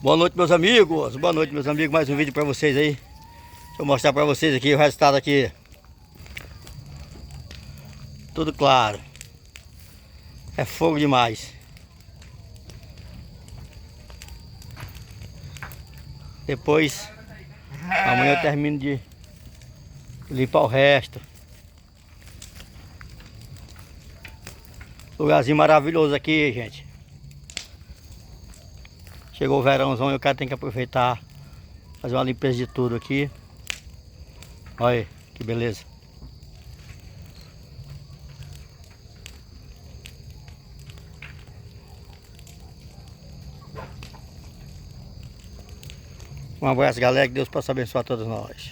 Boa noite, meus amigos. Boa noite, meus amigos. Mais um vídeo pra vocês aí. Deixa eu mostrar pra vocês aqui o resultado aqui. Tudo claro. É fogo demais. Depois, amanhã eu termino de limpar o resto. Lugarzinho maravilhoso aqui, gente. Chegou o verãozão e o cara tem que aproveitar, fazer uma limpeza de tudo aqui. Olha aí, que beleza. Um abraço, galera, que Deus possa abençoar todos nós.